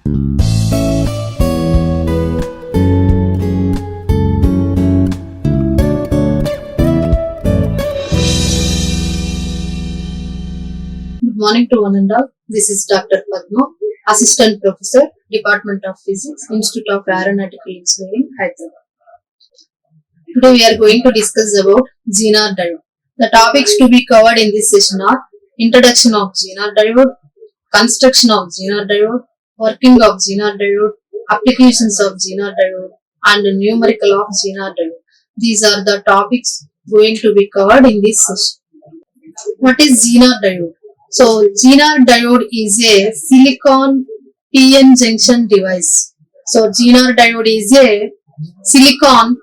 Good morning to one and all. This is Dr. Padma, Assistant Professor, Department of Physics, Institute of Aeronautical Engineering, Hyderabad. Today we are going to discuss about Zener diode. The topics to be covered in this session are introduction of Zener diode, construction of Zener diode, working of Zener diode, applications of Zener diode, and numerical of Zener diode. These are the topics going to be covered in this session. What is Zener diode? So, Zener diode is a silicon PN junction device. So, Zener diode is a silicon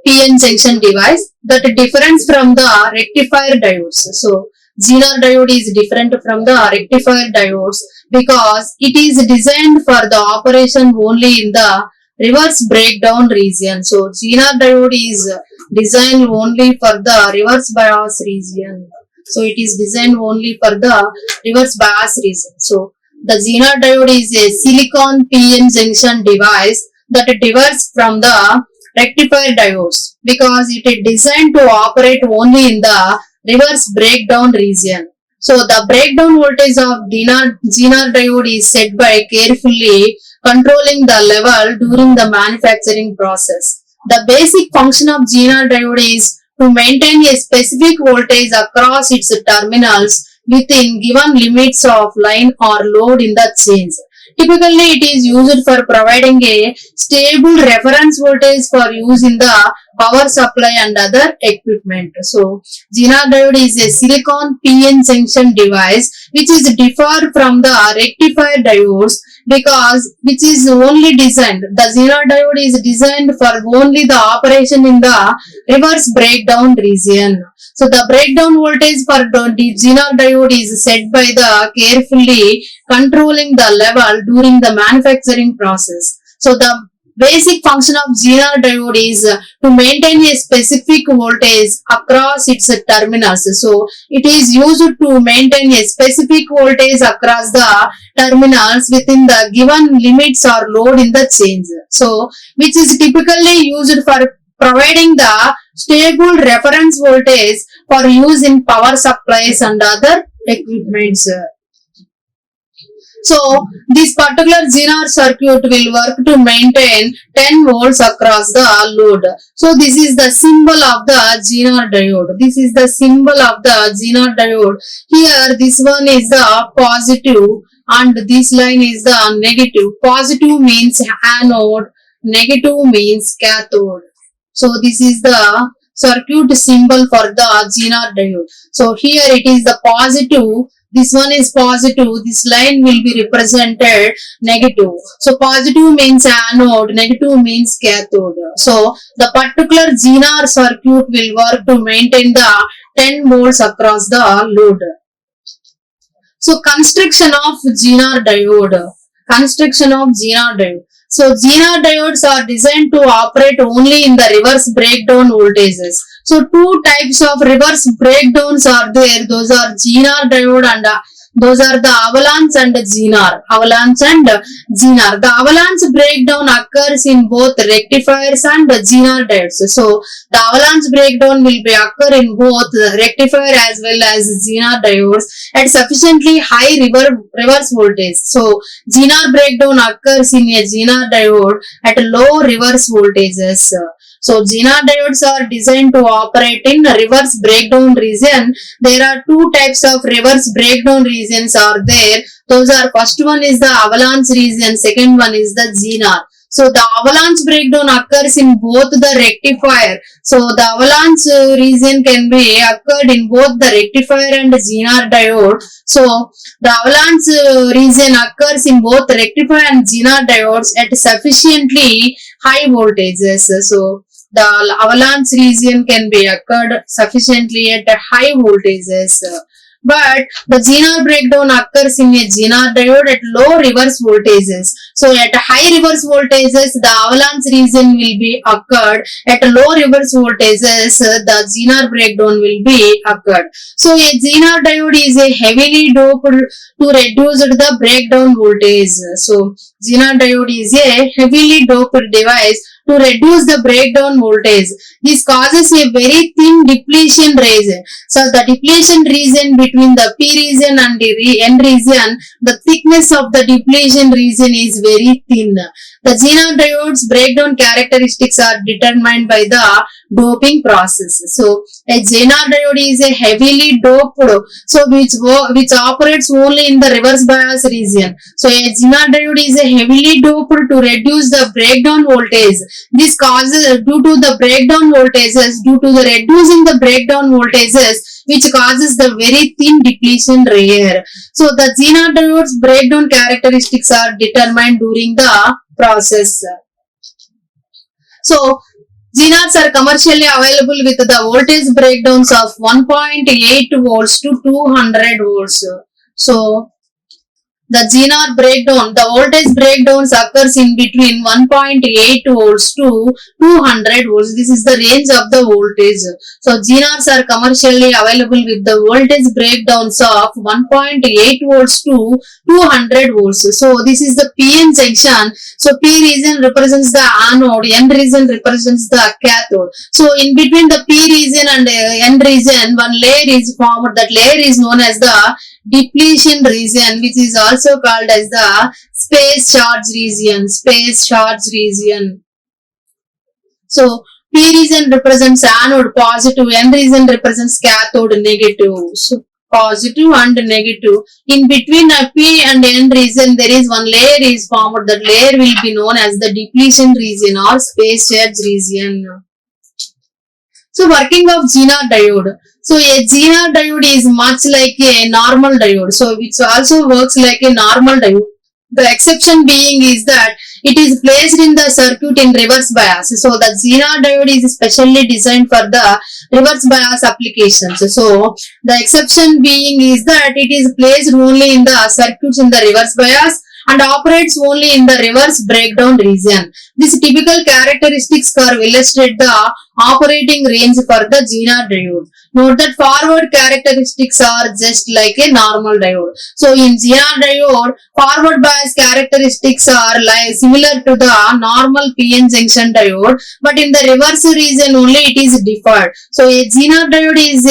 PN junction device that differs from the rectifier diodes. So, Zener diode is different from the rectifier diodes because it is designed for the operation only in the reverse breakdown region. So, Zener diode is designed only for the reverse bias region. So it is designed only for the reverse bias region. So the Zener diode is a silicon PN junction device that differs from the rectifier diodes because it is designed to operate only in the reverse breakdown region. So the breakdown voltage of Zener diode is set by carefully controlling the level during the manufacturing process. The basic function of Zener diode is to maintain a specific voltage across its terminals within given limits of line or load in the chains. Typically, it is used for providing a stable reference voltage for use in the power supply and other equipment. So, Zener diode is a silicon PN junction device which is different from the rectifier diodes because which is only designed, the Zener diode is designed for only the operation in the reverse breakdown region. So the breakdown voltage for the Zener diode is set by the carefully controlling the level during the manufacturing process. So the basic function of Zener diode is to maintain a specific voltage across its terminals. So it is used to maintain a specific voltage across the terminals within the given limits or load in the chains. So which is typically used for providing the stable reference voltage for use in power supplies and other equipments. So, this particular Zener circuit will work to maintain 10 volts across the load. So, this is the symbol of the Zener diode. This is the symbol of the Zener diode. Here, this one is the positive and this line is the negative. Positive means anode, negative means cathode. So, this is the circuit symbol for the Zener diode. So, here it is the positive. This one is positive. This line will be represented negative. So positive means anode, negative means cathode. So the particular Zener circuit will work to maintain the 10 volts across the load. So construction of Zener diode. Construction of Zener diode. So Zener diodes are designed to operate only in the reverse breakdown voltages. So two types of reverse breakdowns are there. Those are Zener diode and those are the avalanche and Zener. Avalanche and Zener. The avalanche breakdown occurs in both rectifiers and Zener diodes. So the avalanche breakdown will be occur in both rectifier as well as Zener diodes at sufficiently high reverse voltage. So Zener breakdown occurs in a Zener diode at low reverse voltages. So Zener diodes are designed to operate in reverse breakdown region. There are two types of reverse breakdown regions are there. Those are, first one is the avalanche region, second one is the Zener. So the avalanche breakdown occurs in both the rectifier. So the avalanche region can be occurred in both the rectifier and Zener diode. So the avalanche region occurs in both rectifier and Zener diodes at sufficiently high voltages. So the avalanche region can be occurred sufficiently at high voltages. But the Zener breakdown occurs in a Zener diode at low reverse voltages. So at high reverse voltages, the avalanche region will be occurred. At low reverse voltages, the Zener breakdown will be occurred. So a Zener diode is a heavily doped to reduce the breakdown voltage. So Zener diode is a heavily doped device to reduce the breakdown voltage. This causes a very thin depletion region. So the depletion region between the P region and the N region, the thickness of the depletion region is very thin. The Zener diode's breakdown characteristics are determined by the doping process. So a Zener diode is a heavily doped, so which operates only in the reverse bias region. So a Zener diode is a heavily doped to reduce the breakdown voltage. This causes due to the breakdown voltages, due to the reducing the breakdown voltages, which causes the very thin depletion layer. So the Zener diode's breakdown characteristics are determined during the process. So Zeners are commercially available with the voltage breakdowns of 1.8 volts to 200 volts. So the Zener breakdown, the voltage breakdowns occurs in between 1.8 volts to 200 volts. This is the range of the voltage. So Zeners are commercially available with the voltage breakdowns of 1.8 volts to 200 volts. So this is the PN junction. So P region represents the anode, N region represents the cathode. So in between the P region and N region, one layer is formed. That layer is known as the depletion region, which is also called as the space charge region. Space charge region. So P region represents anode positive, N region represents cathode negative. So positive and negative. In between a P and N region, there is one layer is formed. That layer will be known as the depletion region or space charge region. So working of Zener diode. So a Zener diode is much like a normal diode. So which also works like a normal diode. The exception being is that it is placed in the circuit in reverse bias. So the Zener diode is specially designed for the reverse bias applications. So the exception being is that it is placed only in the circuits in the reverse bias and operates only in the reverse breakdown region. This typical characteristics curve illustrate the operating range for the Zener diode. Note that forward characteristics are just like a normal diode. So in Zener diode, forward bias characteristics are like similar to the normal PN junction diode, but in the reverse region only it is differed. So a Zener diode is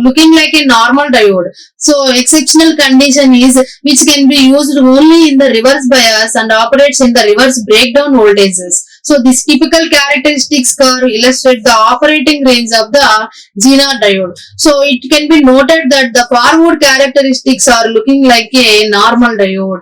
looking like a normal diode. So exceptional condition is which can be used only in the reverse bias and operates in the reverse breakdown voltages. So this typical characteristics curve illustrates the operating range of the Zener diode. So it can be noted that the forward characteristics are looking like a normal diode.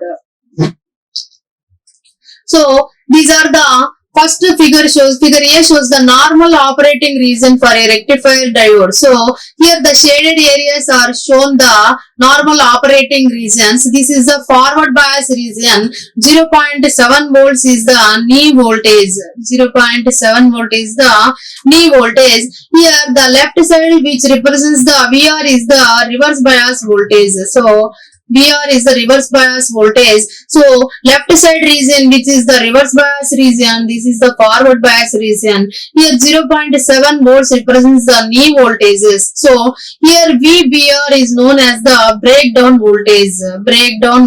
So these are the first figure A shows the normal operating region for a rectifier diode. So here the shaded areas are shown the normal operating regions. This is the forward bias region. 0.7 volts is the knee voltage. 0.7 volt is the knee voltage. Here the left side which represents the VR is the reverse bias voltage. So VR is the reverse bias voltage. So left side region which is the reverse bias region, this is the forward bias region. Here 0.7 volts represents the knee voltages. So here VBR is known as the breakdown voltage. Breakdown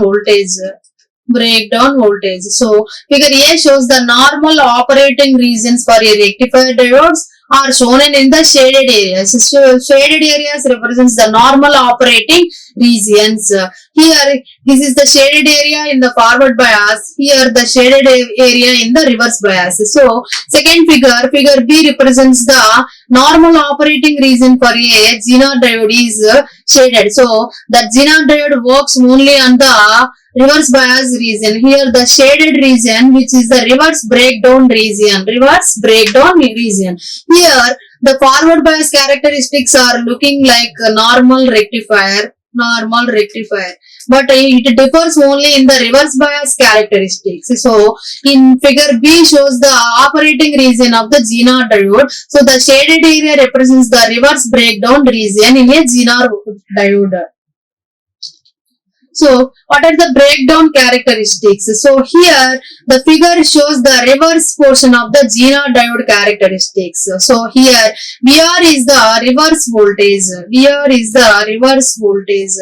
voltage. So figure A shows the normal operating regions for a rectifier diodes are shown in the shaded areas. So shaded areas represents the normal operating regions. Here this is the shaded area in the forward bias. Here the shaded area in the reverse bias. So second figure B represents the normal operating region for a Zener diode is shaded. So the Zener diode works only on the reverse bias region. Here the shaded region which is the reverse breakdown region. Here the forward bias characteristics are looking like a normal rectifier, but it differs only in the reverse bias characteristics. So in figure B shows the operating region of the Zener diode. So the shaded area represents the reverse breakdown region in a Zener diode. So what are the breakdown characteristics? So here the figure shows the reverse portion of the Zener diode characteristics. So here VR is the reverse voltage. VR is the reverse voltage.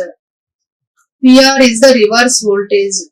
VR is the reverse voltage.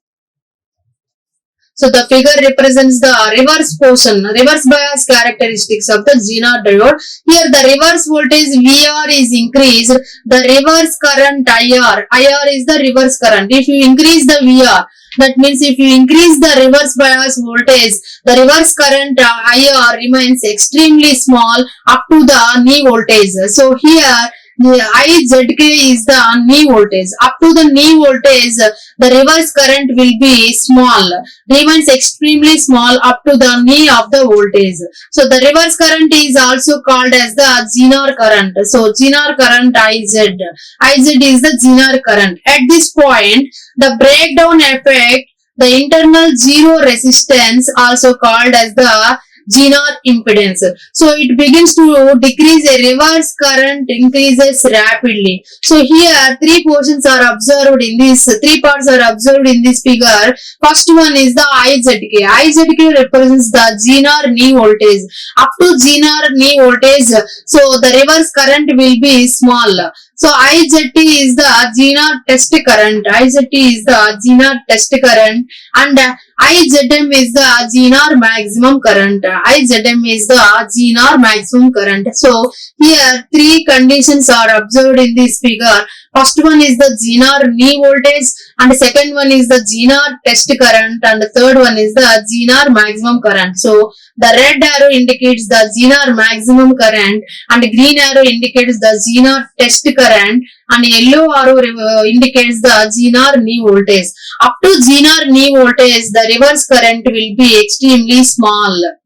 So the figure represents the reverse portion, reverse bias characteristics of the Zener diode. Here the reverse voltage VR is increased, the reverse current IR is the reverse current. If you increase the VR, that means if you increase the reverse bias voltage, the reverse current IR remains extremely small up to the knee voltage. So here the IZK is the knee voltage. Up to the knee voltage, the reverse current will be small, remains extremely small up to the knee of the voltage. So the reverse current is also called as the Zener current. So Zener current IZ is the Zener current. At this point, the breakdown effect, the internal zero resistance, also called as the Zener impedance. So it begins to decrease, a reverse current increases rapidly. So here three portions are observed in this, three parts are observed in this figure. First one is the IZK. IZK represents the Zener knee voltage. Up to Zener knee voltage, so the reverse current will be small. So IZT is the Zener test current. IZT is the Zener test current, and IZM is the Zener maximum current. IZM is the Zener maximum current. So here three conditions are observed in this figure. First one is the Zener knee voltage, and second one is the Zener test current, and the third one is the Zener maximum current. So the red arrow indicates the Zener maximum current, and green arrow indicates the Zener test current, and yellow arrow indicates the Zener knee voltage. Up to Zener knee voltage, the reverse current will be extremely small.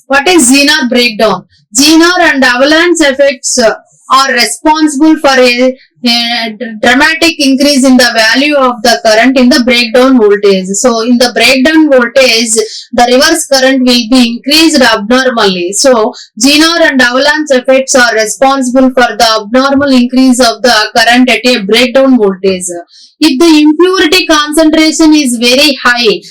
What is Zener breakdown? Zener and avalanche effects are responsible for a dramatic increase in the value of the current in the breakdown voltage. So in the breakdown voltage, the reverse current will be increased abnormally. So Zener and avalanche effects are responsible for the abnormal increase of the current at a breakdown voltage. If the impurity concentration is very high,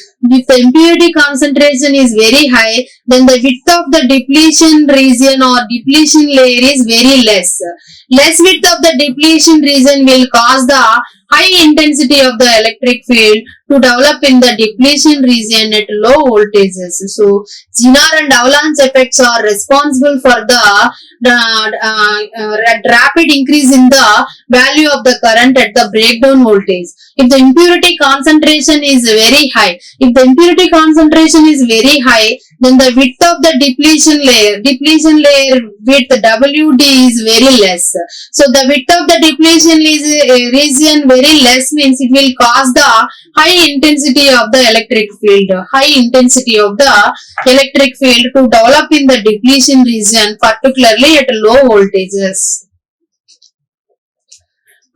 then the width of the depletion region or depletion layer is very less. Less width of the depletion region will cause the high intensity of the electric field to develop in the depletion region at low voltages. So Zener and avalanche effects are responsible for the rapid increase in the value of the current at the breakdown voltage. If the impurity concentration is very high, then the width of the depletion layer width WD is very less. So the width of the depletion region very less means it will cause the high intensity of the electric field. To develop in the depletion region, particularly at low voltages.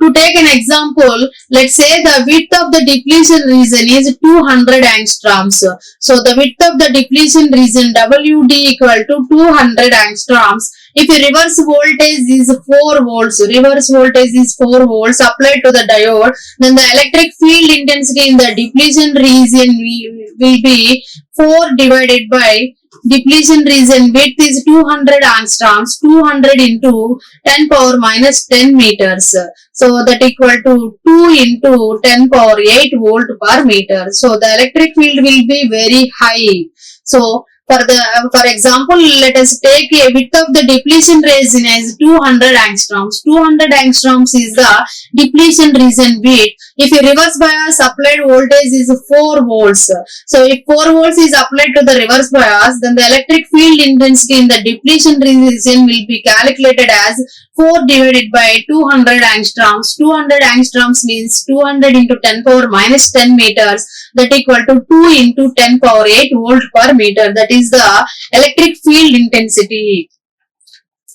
To take an example, let's say the width of the depletion region is 200 angstroms. So the width of the depletion region WD equal to 200 angstroms. If a reverse voltage is 4 volts, applied to the diode, then the electric field intensity in the depletion region will be 4 divided by depletion region width is 200 angstroms, 200 into 10 power minus 10 meters. So that equal to 2 into 10 power 8 volt per meter. So the electric field will be very high. So for example, let us take a width of the depletion region as 200 angstroms. 200 angstroms is the depletion region width. If a reverse bias applied voltage is 4 volts. So if 4 volts is applied to the reverse bias, then the electric field intensity in the depletion region will be calculated as 4 divided by 200 angstroms. 200 angstroms means 200 into 10 power minus 10 meters. That equal to 2 into 10 power 8 volt per meter. That is the electric field intensity.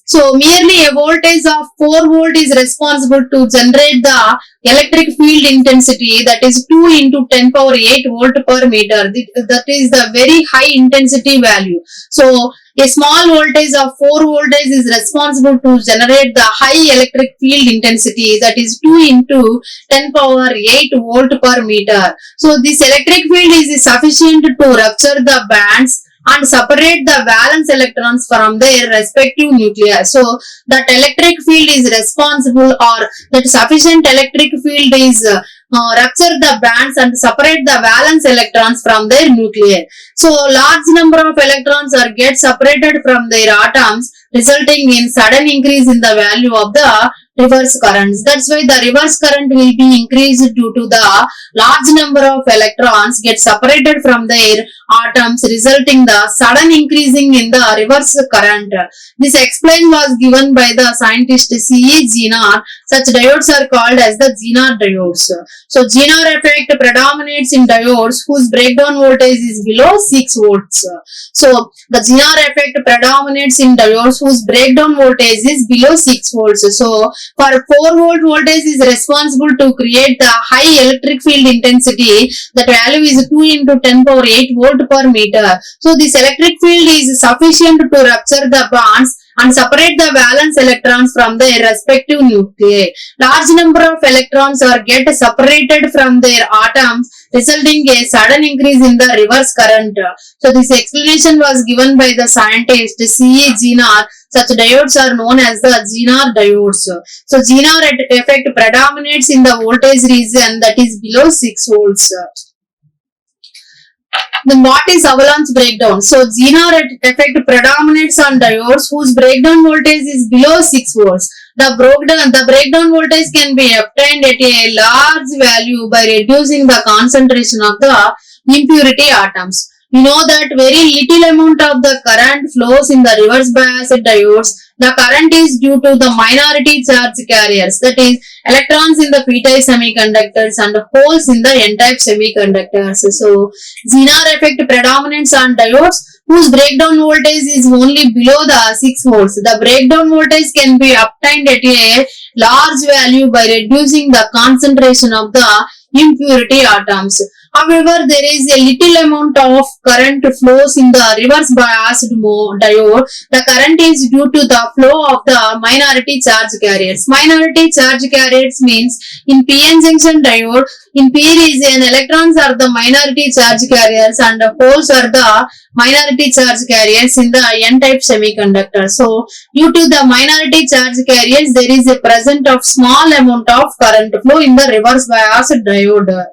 So merely a voltage of 4 volt is responsible to generate the electric field intensity, that is 2 into 10 power 8 volt per meter. That is the very high intensity value. So A small voltage of 4 voltage is responsible to generate the high electric field intensity, that is 2 into 10 power 8 volt per meter. So this electric field is sufficient to rupture the bands and separate the valence electrons from their respective nuclei. So that electric field is responsible, or that sufficient electric field is rupture the bands and separate the valence electrons from their nuclei. So large number of electrons are get separated from their atoms, resulting in sudden increase in the value of the reverse currents. That's why the reverse current will be increased due to the large number of electrons get separated from their atoms, resulting the sudden increasing in the reverse current. This explain was given by the scientist C.E. Zener. Such diodes are called as the Zener diodes. So Zener effect predominates in diodes whose breakdown voltage is below 6 volts. So the Zener effect predominates in diodes whose breakdown voltage is below 6 volts. So for 4 volt voltage is responsible to create the high electric field intensity. That value is 2 into 10 power 8 volt per meter. So this electric field is sufficient to rupture the bonds and separate the valence electrons from their respective nuclei. Large number of electrons are get separated from their atoms, resulting a sudden increase in the reverse current. So this explanation was given by the scientist C.E. Zener. Such diodes are known as the Zener diodes. So Zener effect predominates in the voltage region that is below 6 volts. Then what is avalanche breakdown? So Zener effect predominates on diodes whose breakdown voltage is below 6 volts. The breakdown voltage can be obtained at a large value by reducing the concentration of the impurity atoms. We know that very little amount of the current flows in the reverse biased diodes. The current is due to the minority charge carriers, that is electrons in the p-type semiconductors and holes in the n-type semiconductors. So Zener effect predominates on diodes whose breakdown voltage is only below the 6 volts. The breakdown voltage can be obtained at a large value by reducing the concentration of the impurity atoms. However, there is a little amount of current flows in the reverse biased diode. The current is due to the flow of the minority charge carriers. Minority charge carriers means in PN junction diode, in P region, electrons are the minority charge carriers and holes are the minority charge carriers in the n-type semiconductor. So, due to the minority charge carriers, there is a present of small amount of current flow in the reverse biased diode.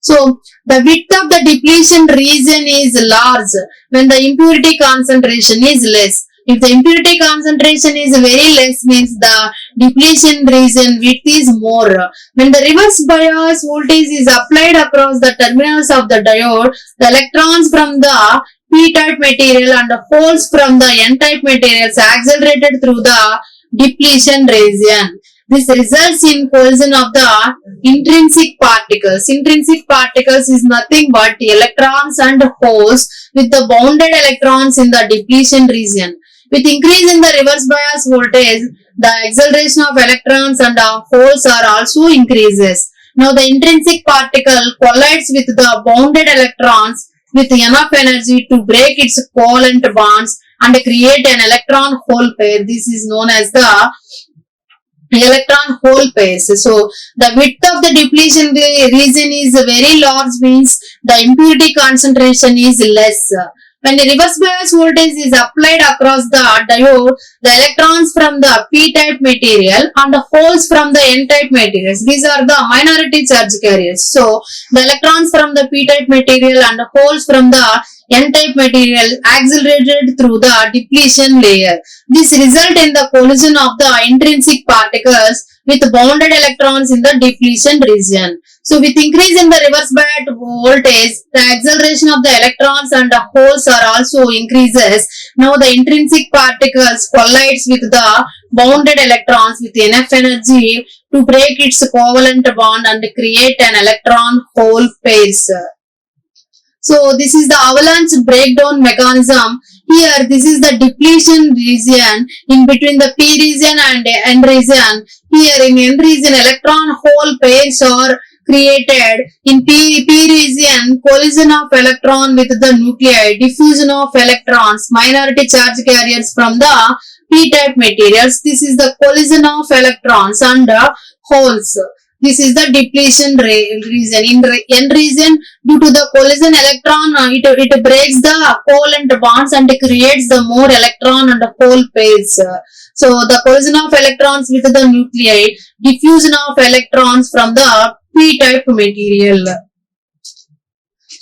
So, the width of the depletion region is large when the impurity concentration is less. If the impurity concentration is very less, means the depletion region width is more. When the reverse bias voltage is applied across the terminals of the diode, the electrons from the p-type material and the holes from the n-type materials accelerated through the depletion region. This results in collision of the intrinsic particles. Intrinsic particles is nothing but electrons and holes with the bounded electrons in the depletion region. With increase in the reverse bias voltage, the acceleration of electrons and holes are also increases. Now the intrinsic particle collides with the bounded electrons with enough energy to break its covalent bonds and create an electron hole pair. This is known as the electron hole pairs. So the width of the depletion region is very large, means the impurity concentration is less. When the reverse bias voltage is applied across the diode, the electrons from the p-type material and the holes from the n-type materials, these are the minority charge carriers. So the electrons from the p-type material and the holes from the n-type material accelerated through the depletion layer. This result in the collision of the intrinsic particles with bounded electrons in the depletion region. So with increase in the reverse bias voltage, the acceleration of the electrons and the holes are also increases. Now the intrinsic particles collides with the bounded electrons with enough energy to break its covalent bond and create an electron hole pairs. So this is the avalanche breakdown mechanism. Here this is the depletion region in between the P region and N region. Here in N region electron hole pairs are created in p region, collision of electron with the nuclei, diffusion of electrons, minority charge carriers from the p-type materials. This is the collision of electrons and holes. This is the depletion region. In N region, due to the collision electron, it breaks the covalent bonds and creates the more electron and hole pairs. So the collision of electrons with the nuclei, diffusion of electrons from the p-type material.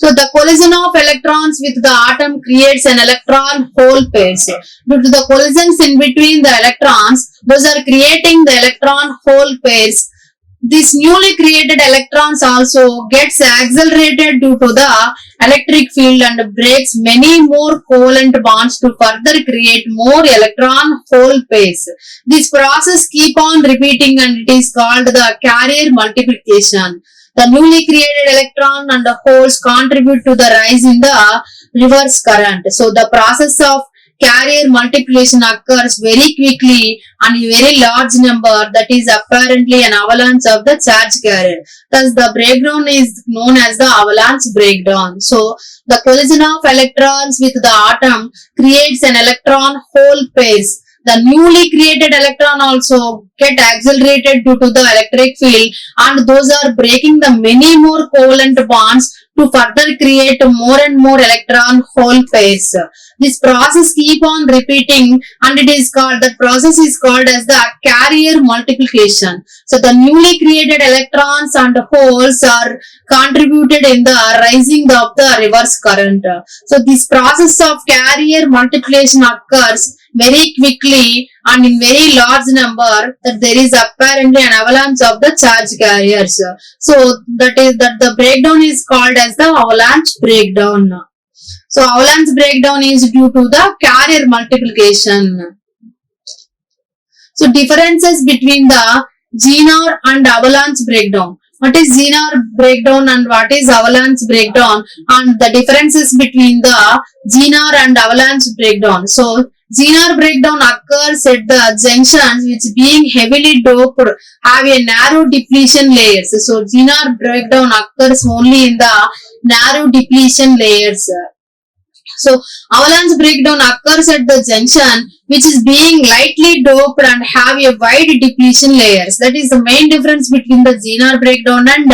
So the collision of electrons with the atom creates an electron hole pairs. Due to the collisions in between the electrons, those are creating the electron hole pairs. This newly created electrons also gets accelerated due to the electric field and breaks many more covalent bonds to further create more electron hole pairs. This process keep on repeating and it is called the carrier multiplication. The newly created electron and the holes contribute to the rise in the reverse current. So the process of carrier multiplication occurs very quickly and a very large number, that is apparently an avalanche of the charge carrier. Thus the breakdown is known as the avalanche breakdown. So the collision of electrons with the atom creates an electron hole pairs. The newly created electron also get accelerated due to the electric field and those are breaking the many more covalent bonds to further create more and more electron hole pairs. This process keep on repeating and that process is called as the carrier multiplication. So the newly created electrons and holes are contributed in the rising of the reverse current. So this process of carrier multiplication occurs very quickly and in very large number, that there is apparently an avalanche of the charge carriers. So that the breakdown is called as the avalanche breakdown. So avalanche breakdown is due to the carrier multiplication. So differences between the Zener and avalanche breakdown. What is Zener breakdown and what is avalanche breakdown, and the differences between the Zener and avalanche breakdown. So Zener breakdown occurs at the junctions which being heavily doped have a narrow depletion layers. So Zener breakdown occurs only in the narrow depletion layers. So avalanche breakdown occurs at the junction which is being lightly doped and have a wide depletion layers. That is the main difference between the Zener breakdown and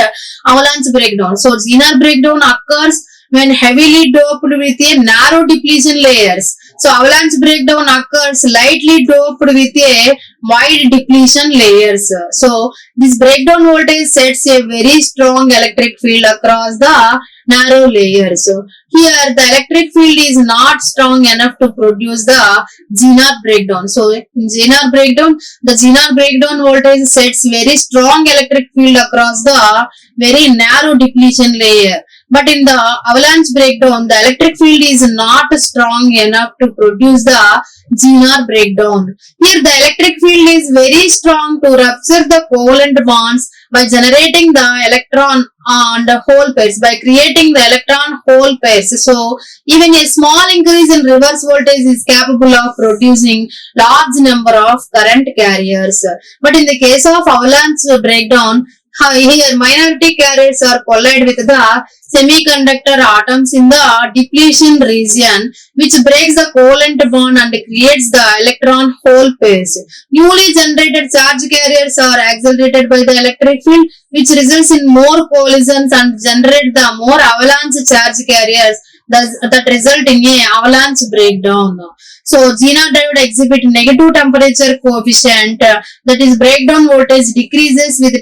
avalanche breakdown. So Zener breakdown occurs when heavily doped with a narrow depletion layers. So avalanche breakdown occurs lightly doped with a wide depletion layers. So this breakdown voltage sets a very strong electric field across the narrow layers. So here the electric field is not strong enough to produce the Zener breakdown. So in Zener breakdown, the Zener breakdown voltage sets very strong electric field across the very narrow depletion layer. But in the avalanche breakdown, the electric field is not strong enough to produce the Zener breakdown. Here the electric field is very strong to rupture the covalent bonds by generating the electron and hole pairs, by creating the electron hole pairs. So even a small increase in reverse voltage is capable of producing large number of current carriers. But in the case of avalanche breakdown, here minority carriers are collide with the semiconductor atoms in the depletion region, which breaks the covalent bond and creates the electron hole pairs. Newly generated charge carriers are accelerated by the electric field, which results in more collisions and generate the more avalanche charge carriers that result in a avalanche breakdown. So Zener diode exhibit negative temperature coefficient, that is breakdown voltage decreases with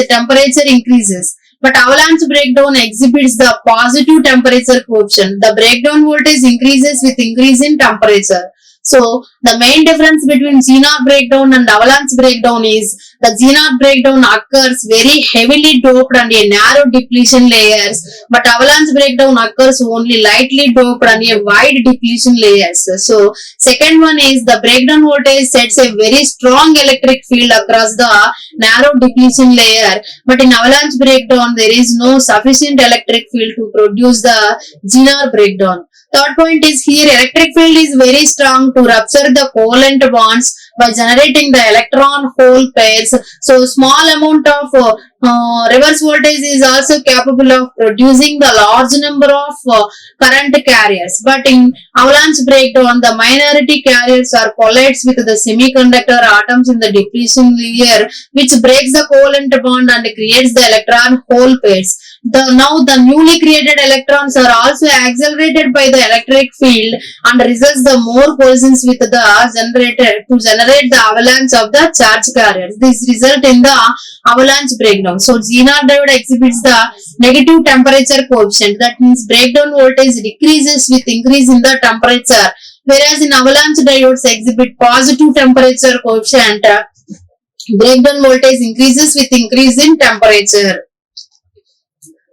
temperature increases. But avalanche breakdown exhibits the positive temperature coefficient. The breakdown voltage increases with increase in temperature. So the main difference between Zener breakdown and avalanche breakdown is the Zener breakdown occurs very heavily doped and a narrow depletion layers, but avalanche breakdown occurs only lightly doped and a wide depletion layers. So second one is the breakdown voltage sets a very strong electric field across the narrow depletion layer, but in avalanche breakdown there is no sufficient electric field to produce the Zener breakdown. Third point is here electric field is very strong to rupture the covalent bonds by generating the electron hole pairs. So small amount of reverse voltage is also capable of producing the large number of current carriers. But in avalanche breakdown, the minority carriers are collides with the semiconductor atoms in the depletion layer, which breaks the covalent bond and creates the electron hole pairs. Now the newly created electrons are also accelerated by the electric field and results the more collisions with the generator to generate the avalanche of the charge carriers. This result in the avalanche breakdown. So Zener diode exhibits the negative temperature coefficient. That means breakdown voltage decreases with increase in the temperature, whereas in avalanche diodes exhibit positive temperature coefficient. Breakdown voltage increases with increase in temperature.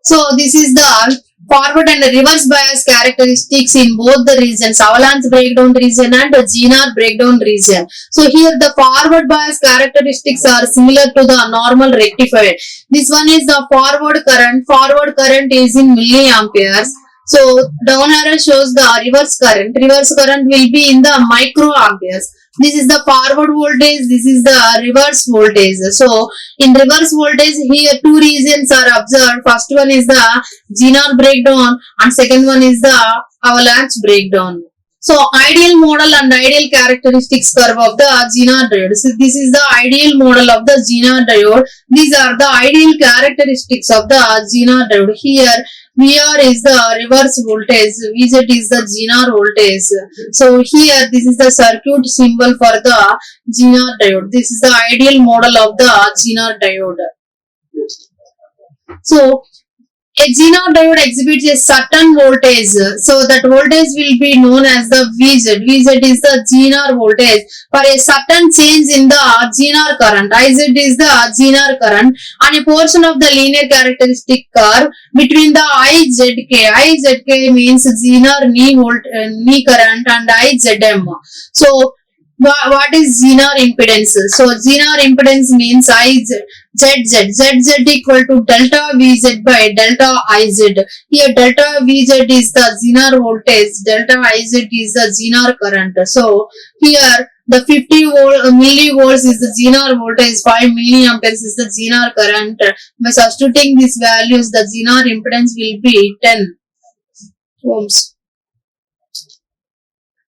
So this is the forward and reverse bias characteristics in both the regions, avalanche breakdown region and Zener breakdown region. So here the forward bias characteristics are similar to the normal rectifier. This one is the forward current. Forward current is in milliamperes. So down arrow shows the reverse current. Reverse current will be in the microamperes. This is the forward voltage, this is the reverse voltage. So in reverse voltage here two regions are observed. First one is the Zener breakdown and second one is the avalanche breakdown. So ideal model and ideal characteristics curve of the Zener diode. So this is the ideal model of the Zener diode. These are the ideal characteristics of the Zener diode. Here VR is the reverse voltage, VZ is the Zener voltage. So here this is the circuit symbol for the Zener diode. This is the ideal model of the Zener diode. So a Zener diode exhibits a certain voltage, so that voltage will be known as the VZ. VZ is the Zener voltage for a certain change in the Zener current. IZ is the Zener current and a portion of the linear characteristic curve between the IZK. IZK means Zener knee current and IZM. So what is Zener impedance? So Zener impedance means ZZ equal to delta VZ by delta IZ. Here delta VZ is the Zener voltage, delta IZ is the Zener current. So here the 50 millivolts is the Zener voltage, 5 milliamperes is the Zener current. By substituting these values, the Zener impedance will be 10 ohms.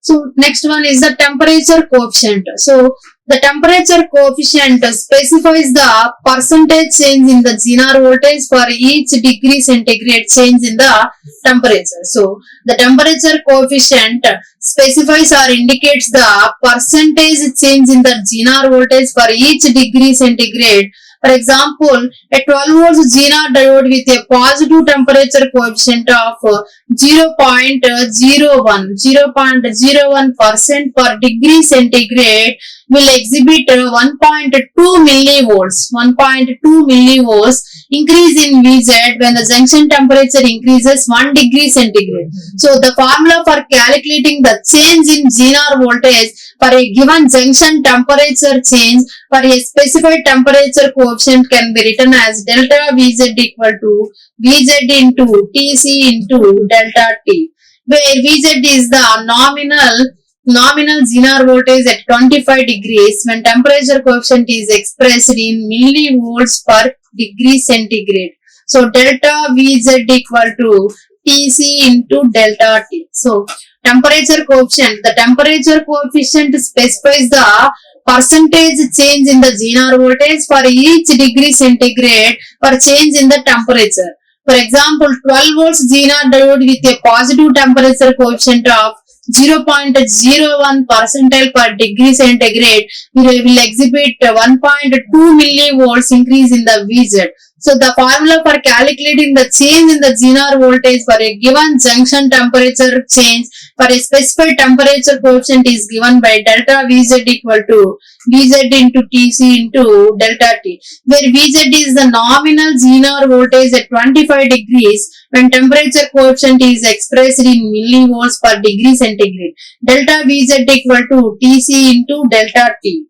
So next one is the temperature coefficient. So the temperature coefficient specifies the percentage change in the Zener voltage for each degree centigrade change in the temperature. So the temperature coefficient specifies or indicates the percentage change in the Zener voltage for each degree centigrade. For example, a 12 volts Zener diode with a positive temperature coefficient of 0.01% per degree centigrade will exhibit 1.2 millivolts. 1.2 millivolts increase in VZ when the junction temperature increases 1 degree centigrade. So the formula for calculating the change in Zener voltage for a given junction temperature change for a specified temperature coefficient can be written as delta VZ equal to VZ into TC into delta T, where VZ is the nominal Zener voltage at 25 degrees when temperature coefficient is expressed in millivolts per degree centigrade. So delta VZ equal to TC into delta T. So temperature coefficient. The temperature coefficient specifies the percentage change in the Zener voltage for each degree centigrade for change in the temperature. For example, 12 volts Zener diode with a positive temperature coefficient of 0.01 percentile per degree centigrade will exhibit 1.2 millivolts increase in the VZ. So the formula for calculating the change in the Zener voltage for a given junction temperature change for a specified temperature coefficient is given by delta VZ equal to VZ into TC into delta T, where VZ is the nominal Zener voltage at 25 degrees when temperature coefficient is expressed in millivolts per degree centigrade. Delta VZ equal to TC into delta T.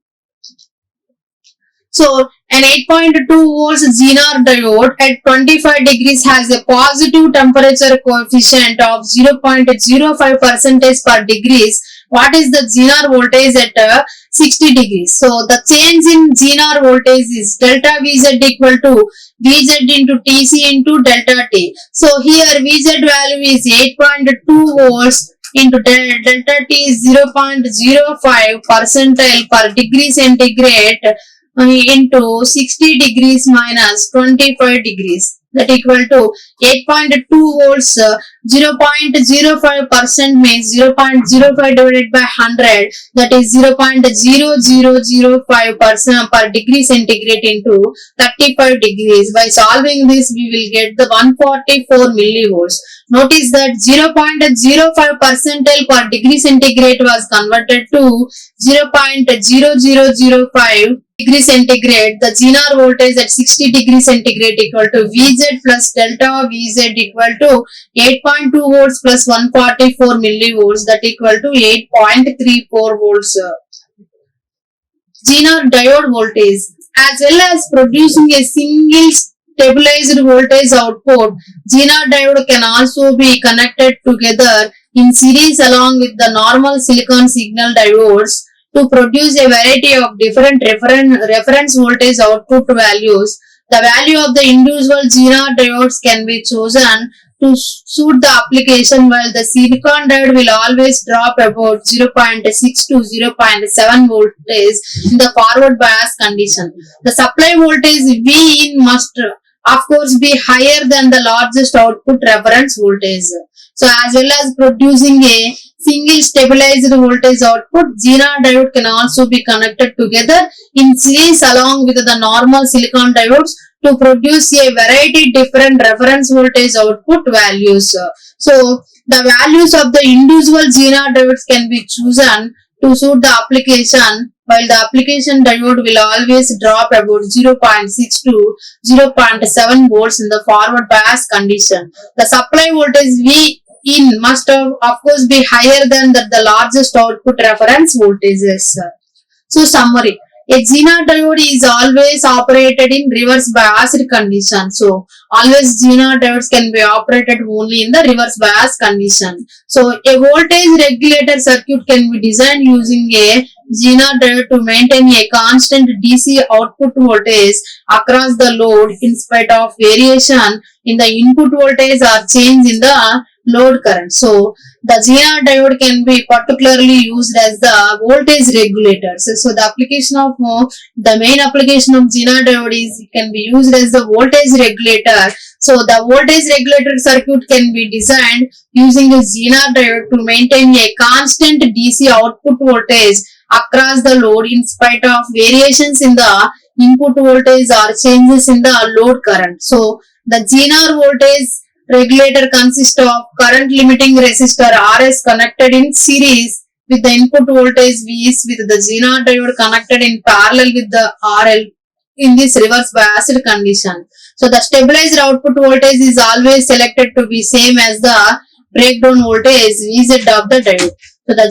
So an 8.2 volts Zener diode at 25 degrees has a positive temperature coefficient of 0.05% per degrees what is the Zener voltage at 60 degrees. So the change in Zener voltage is delta Vz equal to Vz into Tc into delta T. So here Vz value is 8.2 volts into delta T is 0.05 percentile per degree centigrade into 60 degrees minus 25 degrees, that equal to 8.2 volts. 0.05% means 0.05 divided by 100, that is 0.0005% per degree centigrade into 35 degrees. By solving this, we will get the 144 millivolts. Notice that 0.05 percentile per degree centigrade was converted to 0.0005 degree centigrade. The Zener voltage at 60 degree centigrade equal to Vz plus delta Vz equal to 8.2 volts plus 144 millivolts, that equal to 8.34 volts. Zener diode voltage, as well as producing a single stabilized voltage output, Zener diode can also be connected together in series along with the normal silicon signal diodes to produce a variety of different reference voltage output values. The value of the individual Zener diodes can be chosen to suit the application, while the silicon diode will always drop about 0.6 to 0.7 voltage in the forward bias condition. The supply voltage V in must of course be higher than the largest output reference voltage. So as well as producing a single stabilized voltage output, Zener diode can also be connected together in series along with the normal silicon diodes to produce a variety different reference voltage output values. So the values of the individual Zener diodes can be chosen to suit the application, while the application diode will always drop about 0.6 to 0.7 volts in the forward bias condition. The supply voltage V in must of course be higher than the largest output reference voltages. So summary. A Zener diode is always operated in reverse biased condition. So always Zener diodes can be operated only in the reverse bias condition. So a voltage regulator circuit can be designed using a Zener diode to maintain a constant DC output voltage across the load in spite of variation in the input voltage or change in the load current. So the Zener diode can be particularly used as the voltage regulator. So the application of the main application of Zener diode is it can be used as the voltage regulator. So the voltage regulator circuit can be designed using a Zener diode to maintain a constant DC output voltage across the load in spite of variations in the input voltage or changes in the load current. So the Zener voltage regulator consists of current limiting resistor Rs connected in series with the input voltage Vs with the Zener diode connected in parallel with the RL in this reverse biased condition. So the stabilized output voltage is always selected to be same as the breakdown voltage Vz of the diode. So the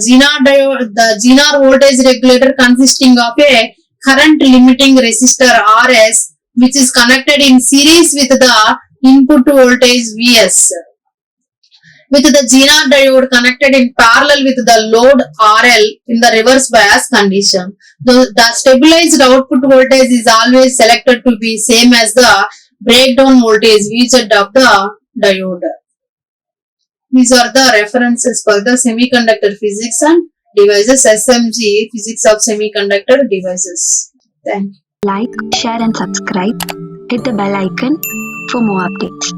Zener voltage regulator consisting of a current limiting resistor Rs which is connected in series with the input voltage Vs with the Zener diode connected in parallel with the load RL in the reverse bias condition. The stabilized output voltage is always selected to be same as the breakdown voltage Vz of the diode. These are the references for the semiconductor physics and devices, SMG, physics of semiconductor devices. Thank you. Like, share and subscribe. Hit the bell icon for more updates.